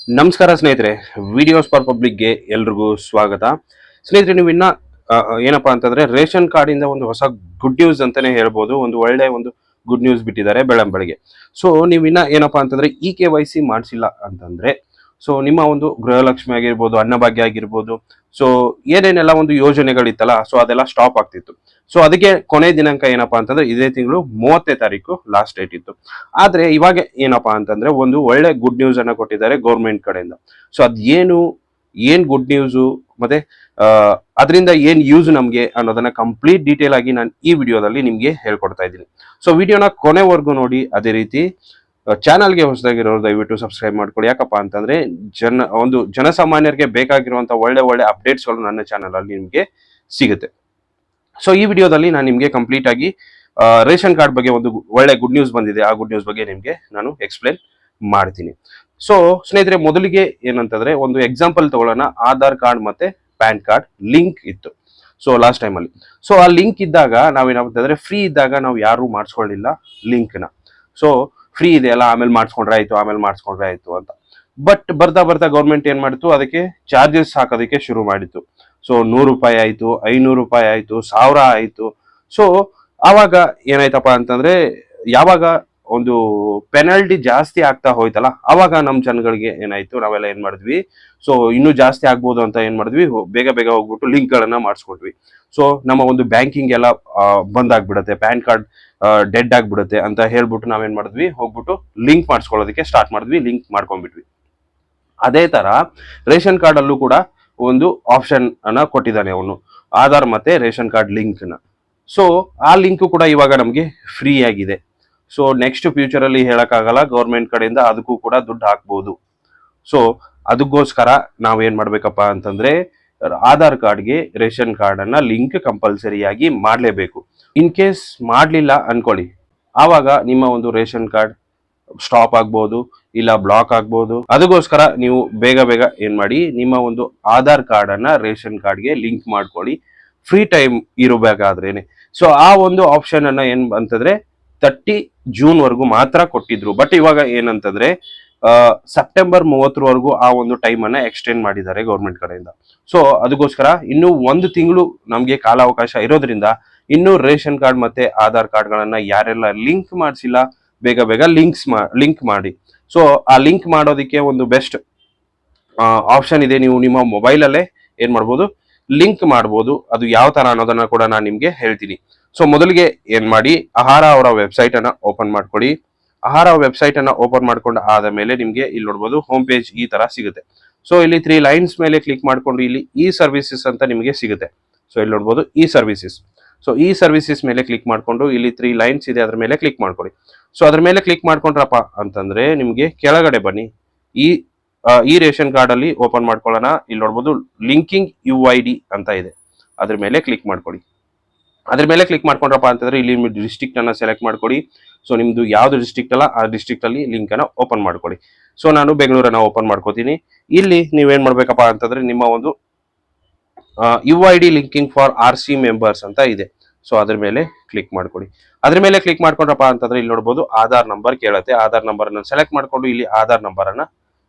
ನಮಸ್ಕಾರ ಸ್ನೇಹಿತರೆ, videos for ಪಬ್ಲಿಕ್ಗೆ ಎಲ್ರಿಗೂ ಸ್ವಾಗತ. ಸ್ನೇಹಿತರೆ, ನೀವು ಇನ್ನ ಏನಪ್ಪಾ ಅಂತಂದ್ರೆ ರೇಷನ್ ಕಾರ್ಡ್ ಇಂದ ಒಂದು ಹೊಸ ಗುಡ್ ನ್ಯೂಸ್ ಅಂತಾನೆ ಹೇಳ್ಬೋದು. ಒಂದು ಗುಡ್ ನ್ಯೂಸ್ ಬಿಟ್ಟಿದ್ದಾರೆ ಬೆಳಗ್ಗೆ. ಸೊ ನೀವು ಇನ್ನ ಏನಪ್ಪಾ ಅಂತಂದ್ರೆ KYC ಮಾಡಿಸಿಲ್ಲ ಅಂತಂದ್ರೆ, ಸೊ ನಿಮ್ಮ ಒಂದು ಗೃಹಲಕ್ಷ್ಮಿ ಆಗಿರ್ಬೋದು, ಅನ್ನಭಾಗ್ಯ ಆಗಿರ್ಬೋದು, ಸೊ ಏನೇನೆಲ್ಲ ಒಂದು ಯೋಜನೆಗಳಿತ್ತಲ್ಲ, ಸೊ ಅದೆಲ್ಲ ಸ್ಟಾಪ್ ಆಗ್ತಿತ್ತು. ಸೊ ಅದಕ್ಕೆ ಕೊನೆ ದಿನಾಂಕ ಏನಪ್ಪಾ ಅಂತಂದ್ರೆ ಇದೇ ತಿಂಗಳು 30ನೇ ತಾರೀಕು ಲಾಸ್ಟ್ ಡೇಟ್ ಇತ್ತು. ಆದ್ರೆ ಇವಾಗ ಏನಪ್ಪಾ ಅಂತಂದ್ರೆ ಒಂದು ಒಳ್ಳೆ ಗುಡ್ ನ್ಯೂಸ್ ಅನ್ನ ಕೊಟ್ಟಿದ್ದಾರೆ ಗೌರ್ಮೆಂಟ್ ಕಡೆಯಿಂದ. ಸೊ ಏನ್ ಗುಡ್ ನ್ಯೂಸ್ ಮತ್ತೆ ಅದರಿಂದ ಏನ್ ಯೂಸ್ ನಮ್ಗೆ ಅನ್ನೋದನ್ನ ಕಂಪ್ಲೀಟ್ ಡೀಟೇಲ್ ಆಗಿ ನಾನು ಈ ವಿಡಿಯೋದಲ್ಲಿ ನಿಮ್ಗೆ ಹೇಳ್ಕೊಡ್ತಾ ಇದ್ದೀನಿ. ಸೊ ವಿಡಿಯೋನ ಕೊನೆವರೆಗೂ ನೋಡಿ. ಅದೇ ರೀತಿ ಚಾನಲ್ಗೆ ಹೊಸದಾಗಿರೋರು ದಯವಿಟ್ಟು ಸಬ್ಸ್ಕ್ರೈಬ್ ಮಾಡ್ಕೊಳ್ಳಿ. ಯಾಕಪ್ಪ ಅಂತಂದ್ರೆ ಜನಸಾಮಾನ್ಯರಿಗೆ ಬೇಕಾಗಿರುವಂತ ಒಳ್ಳೆ ಅಪ್ಡೇಟ್ಸ್ಗಳು ನನ್ನ ಚಾನಲ್ ಅಲ್ಲಿ ನಿಮ್ಗೆ ಸಿಗುತ್ತೆ. ಸೊ ಈ ವಿಡಿಯೋದಲ್ಲಿ ನಾನು ನಿಮ್ಗೆ ಕಂಪ್ಲೀಟ್ ಆಗಿ ರೇಷನ್ ಕಾರ್ಡ್ ಬಗ್ಗೆ ಒಂದು ಒಳ್ಳೆ ಗುಡ್ ನ್ಯೂಸ್ ಬಂದಿದೆ. ಆ ಗುಡ್ ನ್ಯೂಸ್ ಬಗ್ಗೆ ನಿಮ್ಗೆ ನಾನು ಎಕ್ಸ್ಪ್ಲೇನ್ ಮಾಡ್ತೀನಿ. ಸೊ ಸ್ನೇಹಿತರೆ, ಮೊದಲಿಗೆ ಏನಂತಂದ್ರೆ ಒಂದು ಎಕ್ಸಾಂಪಲ್ ತಗೊಳ್ಳೋಣ. ಆಧಾರ್ ಕಾರ್ಡ್ ಮತ್ತೆ ಪ್ಯಾನ್ ಕಾರ್ಡ್ ಲಿಂಕ್ ಇತ್ತು ಸೊ ಲಾಸ್ಟ್ ಟೈಮ್ ಅಲ್ಲಿ. ಸೊ ಆ ಲಿಂಕ್ ಇದ್ದಾಗ ನಾವೇನಾಗ್ತಂದ್ರೆ ಫ್ರೀ ಇದ್ದಾಗ ನಾವು ಯಾರು ಮಾಡಿಸ್ಕೊಳ್ಳಿಲ್ಲ ಲಿಂಕ್ ನ. ಸೊ ಫ್ರೀ ಇದೆ ಅಲ್ಲ, ಆಮೇಲೆ ಮಾಡಿಸ್ಕೊಂಡ್ರೆ ಆಯ್ತು ಅಂತ. ಬಟ್ ಬರ್ತಾ ಗೌರ್ಮೆಂಟ್ ಏನ್ ಮಾಡಿತ್ತು, ಅದಕ್ಕೆ ಚಾರ್ಜಸ್ ಹಾಕೋದಕ್ಕೆ ಶುರು ಮಾಡಿತ್ತು. ಸೊ 100 ರೂಪಾಯಿ ಆಯ್ತು, 500 ರೂಪಾಯಿ ಆಯ್ತು, 1000 ಆಯ್ತು. ಸೊ ಆವಾಗ ಏನಾಯ್ತಪ್ಪ ಅಂತಂದ್ರೆ, ಯಾವಾಗ ಒಂದು ಪೆನಾಲ್ಟಿ ಜಾಸ್ತಿ ಆಗ್ತಾ ಹೋಯ್ತಲ್ಲ, ಅವಾಗ ನಮ್ ಜನಗಳಿಗೆ ಏನಾಯ್ತು, ನಾವೆಲ್ಲ ಏನ್ ಮಾಡಿದ್ವಿ, ಸೊ ಇನ್ನೂ ಜಾಸ್ತಿ ಆಗ್ಬೋದು ಅಂತ ಏನ್ ಮಾಡಿದ್ವಿ, ಬೇಗ ಹೋಗ್ಬಿಟ್ಟು ಲಿಂಕ್ ಗಳನ್ನ ಮಾಡಿಸ್ಕೊಟ್ವಿ. ಸೊ ನಮ್ಮ ಒಂದು ಬ್ಯಾಂಕಿಂಗ್ ಎಲ್ಲ ಬಂದ್ ಆಗ್ಬಿಡುತ್ತೆ, ಪ್ಯಾನ್ ಕಾರ್ಡ್ ಡೆಡ್ ಆಗ್ಬಿಡುತ್ತೆ ಅಂತ ಹೇಳ್ಬಿಟ್ಟು ನಾವೇನ್ ಮಾಡಿದ್ವಿ, ಹೋಗ್ಬಿಟ್ಟು ಲಿಂಕ್ ಮಾಡಿಸ್ಕೊಳ್ಳೋದಕ್ಕೆ ಸ್ಟಾರ್ಟ್ ಮಾಡಿದ್ವಿ, ಲಿಂಕ್ ಮಾಡ್ಕೊಂಡ್ಬಿಟ್ವಿ. ಅದೇ ತರ ರೇಷನ್ ಕಾರ್ಡ್ ಅಲ್ಲೂ ಕೂಡ ಒಂದು ಆಪ್ಷನ್ ಅನ್ನ ಕೊಟ್ಟಿದ್ದಾನೆ ಅವನು, ಆಧಾರ್ ಮತ್ತೆ ರೇಷನ್ ಕಾರ್ಡ್ ಲಿಂಕ್ ನ. ಸೊ ಆ ಲಿಂಕ್ ಕೂಡ ಇವಾಗ ನಮ್ಗೆ ಫ್ರೀ ಆಗಿದೆ. ಸೊ ನೆಕ್ಸ್ಟ್ ಫ್ಯೂಚರ್ ಅಲ್ಲಿ ಹೇಳಕ್ಕಾಗಲ್ಲ, ಗೌರ್ಮೆಂಟ್ ಕಡೆಯಿಂದ ಅದಕ್ಕೂ ಕೂಡ ದುಡ್ಡು ಹಾಕ್ಬಹುದು. ಸೊ ಅದಕ್ಕೋಸ್ಕರ ನಾವ್ ಏನ್ ಮಾಡ್ಬೇಕಪ್ಪ ಅಂತಂದ್ರೆ, ಆಧಾರ್ ಕಾರ್ಡ್ಗೆ ರೇಷನ್ ಕಾರ್ಡ್ ಅನ್ನ ಲಿಂಕ್ ಕಂಪಲ್ಸರಿಯಾಗಿ ಮಾಡ್ಲೇಬೇಕು. ಇನ್ ಕೇಸ್ ಮಾಡ್ಲಿಲ್ಲ ಅನ್ಕೊಳ್ಳಿ, ಆವಾಗ ನಿಮ್ಮ ಒಂದು ರೇಷನ್ ಕಾರ್ಡ್ ಸ್ಟಾಪ್ ಆಗ್ಬೋದು, ಇಲ್ಲ ಬ್ಲಾಕ್ ಆಗ್ಬೋದು. ಅದಕ್ಕೋಸ್ಕರ ನೀವು ಬೇಗ ಏನ್ ಮಾಡಿ, ನಿಮ್ಮ ಒಂದು ಆಧಾರ್ ಕಾರ್ಡ್ ಅನ್ನ ರೇಷನ್ ಕಾರ್ಡ್ಗೆ ಲಿಂಕ್ ಮಾಡ್ಕೊಳ್ಳಿ, ಫ್ರೀ ಟೈಮ್ ಇರಬೇಕಾದ್ರೇನೆ. ಸೊ ಆ ಒಂದು ಆಪ್ಷನ್ ಅನ್ನ ಏನ್ ಅಂತಂದ್ರೆ 30 ಜೂನ್ ವರೆಗೂ ಮಾತ್ರ ಕೊಟ್ಟಿದ್ರು. ಬಟ್ ಇವಾಗ ಏನಂತಂದ್ರೆ ಸೆಪ್ಟೆಂಬರ್ 30 ಆ ಒಂದು ಟೈಮ್ ಅನ್ನ ಎಕ್ಸ್ಟೆಂಡ್ ಮಾಡಿದ್ದಾರೆ ಗೌರ್ಮೆಂಟ್ ಕಡೆಯಿಂದ. ಸೊ ಅದಕ್ಕೋಸ್ಕರ ಇನ್ನು 1 ತಿಂಗಳು ನಮ್ಗೆ ಕಾಲಾವಕಾಶ ಇರೋದ್ರಿಂದ ಇನ್ನು ರೇಷನ್ ಕಾರ್ಡ್ ಮತ್ತೆ ಆಧಾರ್ ಕಾರ್ಡ್ ಗಳನ್ನ ಯಾರೆಲ್ಲ ಲಿಂಕ್ ಮಾಡಿಸಿಲ್ಲ, ಬೇಗ ಲಿಂಕ್ ಮಾಡಿ. ಸೊ ಆ ಲಿಂಕ್ ಮಾಡೋದಕ್ಕೆ ಒಂದು ಬೆಸ್ಟ್ ಆಪ್ಷನ್ ಇದೆ. ನೀವು ನಿಮ್ಮ ಮೊಬೈಲ್ ಅಲ್ಲೇ ಏನ್ ಮಾಡ್ಬೋದು, ಲಿಂಕ್ ಮಾಡ್ಬೋದು. ಅದು ಯಾವ ತರ ಅನ್ನೋದನ್ನ ಕೂಡ ನಾನು ನಿಮ್ಗೆ ಹೇಳ್ತೀನಿ. ಸೊ ಮೊದಲಿಗೆ ಏನ್ ಮಾಡಿ, ಆಹಾರ ಅವರ ವೆಬ್ಸೈಟ್ ಅನ್ನ ಓಪನ್ ಮಾಡ್ಕೊಳ್ಳಿ. ಆಹಾರ ವೆಬ್ಸೈಟ್ ಅನ್ನ ಓಪನ್ ಮಾಡ್ಕೊಂಡು ಆದ ಮೇಲೆ ನಿಮ್ಗೆ ಇಲ್ಲಿ ನೋಡ್ಬೋದು ಹೋಮ್ ಪೇಜ್ ಈ ತರ ಸಿಗುತ್ತೆ. ಸೊ ಇಲ್ಲಿ 3 ಲೈನ್ಸ್ ಮೇಲೆ ಕ್ಲಿಕ್ ಮಾಡ್ಕೊಂಡು ಇಲ್ಲಿ ಈ ಸರ್ವಿಸಸ್ ಅಂತ ನಿಮಗೆ ಸಿಗುತ್ತೆ. ಸೊ ಇಲ್ಲಿ ನೋಡ್ಬೋದು ಈ ಸರ್ವಿಸಸ್. ಸೊ ಈ ಸರ್ವಿಸಸ್ ಮೇಲೆ ಕ್ಲಿಕ್ ಮಾಡ್ಕೊಂಡು ಇಲ್ಲಿ 3 ಲೈನ್ಸ್ ಇದೆ, ಅದ್ರ ಮೇಲೆ ಕ್ಲಿಕ್ ಮಾಡ್ಕೊಳ್ಳಿ. ಸೊ ಅದ್ರ ಮೇಲೆ ಕ್ಲಿಕ್ ಮಾಡ್ಕೊಂಡ್ರಪ್ಪ ಅಂತಂದ್ರೆ ನಿಮ್ಗೆ ಕೆಳಗಡೆ ಬನ್ನಿ. ಈ ರೇಷನ್ ಕಾರ್ಡ್ ಅಲ್ಲಿ ಓಪನ್ ಮಾಡ್ಕೊಳ್ಳೋಣ. ಇಲ್ಲಿ ನೋಡ್ಬೋದು ಲಿಂಕಿಂಗ್ UID ಅಂತ ಇದೆ, ಅದ್ರ ಮೇಲೆ ಕ್ಲಿಕ್ ಮಾಡ್ಕೊಳ್ಳಿ. ಅದ್ರ ಮೇಲೆ ಕ್ಲಿಕ್ ಮಾಡ್ಕೊಂಡ್ರಪ್ಪ ಅಂತಂದ್ರೆ ಇಲ್ಲಿ ಡಿಸ್ಟ್ರಿಕ್ಟ್ ಅನ್ನ ಸೆಲೆಕ್ಟ್ ಮಾಡ್ಕೊಳ್ಳಿ. ಸೊ ನಿಮ್ದು ಯಾವ್ದು ಡಿಸ್ಟ್ರಿಕ್ಟ್ ಅಲ್ಲ ಆ ಡಿಸ್ಟ್ರಿಕ್ಟ್ ಅಲ್ಲಿ ಲಿಂಕ್ ಅನ್ನ ಓಪನ್ ಮಾಡ್ಕೊಳ್ಳಿ. ಸೊ ನಾನು ಬೆಂಗಳೂರನ್ನ ಓಪನ್ ಮಾಡ್ಕೋತೀನಿ. ಇಲ್ಲಿ ನೀವೇನ್ ಮಾಡ್ಬೇಕಪ್ಪ ಅಂತಂದ್ರೆ ನಿಮ್ಮ ಒಂದು UID linking for RC members ಅಂತ ಇದೆ. ಸೊ ಅದ್ರ ಮೇಲೆ ಕ್ಲಿಕ್ ಮಾಡ್ಕೊಳ್ಳಿ. ಅದ್ರ ಮೇಲೆ ಕ್ಲಿಕ್ ಮಾಡ್ಕೊಂಡ್ರಪ್ಪ ಅಂತಂದ್ರೆ ಇಲ್ಲಿ ನೋಡ್ಬೋದು ಆಧಾರ್ ನಂಬರ್ ಕೇಳುತ್ತೆ. ಆಧಾರ್ ನಂಬರ್ ಅನ್ನ ಸೆಲೆಕ್ಟ್ ಮಾಡ್ಕೊಂಡು ಇಲ್ಲಿ ಆಧಾರ್ ನಂಬರ್ ಅನ್ನ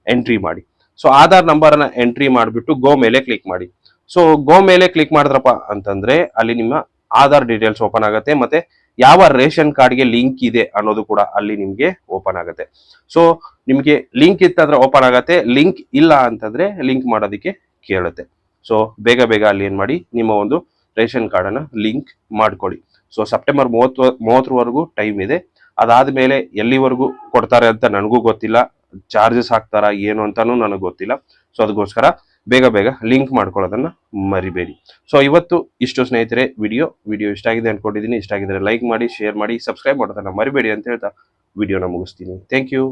ಎಂಟ್ರಿ ಮಾಡಿ. ಸೊ ಆಧಾರ್ ನಂಬರ್ ಅನ್ನ ಎಂಟ್ರಿ ಮಾಡಿಬಿಟ್ಟು ಗೋ ಮೇಲೆ ಕ್ಲಿಕ್ ಮಾಡಿ. ಸೊ ಗೋ ಮೇಲೆ ಕ್ಲಿಕ್ ಮಾಡಿದ್ರಪ್ಪ ಅಂತಂದ್ರೆ ಅಲ್ಲಿ ನಿಮ್ಮ ಆಧಾರ್ ಡೀಟೇಲ್ಸ್ ಓಪನ್ ಆಗುತ್ತೆ, ಮತ್ತೆ ಯಾವ ರೇಷನ್ ಕಾರ್ಡ್ಗೆ ಲಿಂಕ್ ಇದೆ ಅನ್ನೋದು ಕೂಡ ಅಲ್ಲಿ ನಿಮ್ಗೆ ಓಪನ್ ಆಗುತ್ತೆ. ಸೊ ನಿಮ್ಗೆ ಲಿಂಕ್ ಇತ್ತಂದ್ರೆ ಓಪನ್ ಆಗತ್ತೆ, ಲಿಂಕ್ ಇಲ್ಲ ಅಂತಂದ್ರೆ ಲಿಂಕ್ ಮಾಡೋದಕ್ಕೆ ಕೇಳುತ್ತೆ. ಸೊ ಬೇಗ ಅಲ್ಲಿ ಏನ್ ಮಾಡಿ, ನಿಮ್ಮ ಒಂದು ರೇಷನ್ ಕಾರ್ಡ್ ಅನ್ನ ಲಿಂಕ್ ಮಾಡ್ಕೊಳ್ಳಿ. ಸೊ ಸೆಪ್ಟೆಂಬರ್ 30 ಟೈಮ್ ಇದೆ. ಅದಾದ್ಮೇಲೆ ಎಲ್ಲಿವರೆಗೂ ಕೊಡ್ತಾರೆ ಅಂತ ನನಗೂ ಗೊತ್ತಿಲ್ಲ, ಚಾರ್ಜಸ್ ಹಾಕ್ತಾರಾ ಏನು ಅಂತಾನು ನನಗೆ ಗೊತ್ತಿಲ್ಲ. ಸೊ ಅದಕ್ಕೋಸ್ಕರ ಬೇಗ ಲಿಂಕ್ ಮಾಡ್ಕೊಳ್ಳೋದನ್ನ ಮರಿಬೇಡಿ. ಸೊ ಇವತ್ತು ಇಷ್ಟು ಸ್ನೇಹಿತರೆ ವಿಡಿಯೋ ಇಷ್ಟ ಆಗಿದೆ ಅನ್ಕೊಂಡಿದ್ದೀನಿ. ಇಷ್ಟ ಆಗಿದ್ರೆ ಲೈಕ್ ಮಾಡಿ, ಶೇರ್ ಮಾಡಿ, ಸಬ್ಸ್ಕ್ರೈಬ್ ಮಾಡೋದನ್ನ ಮರಿಬೇಡಿ ಅಂತ ಹೇಳ್ತಾ ವಿಡಿಯೋನ ಮುಗಿಸ್ತೀನಿ. Thank you.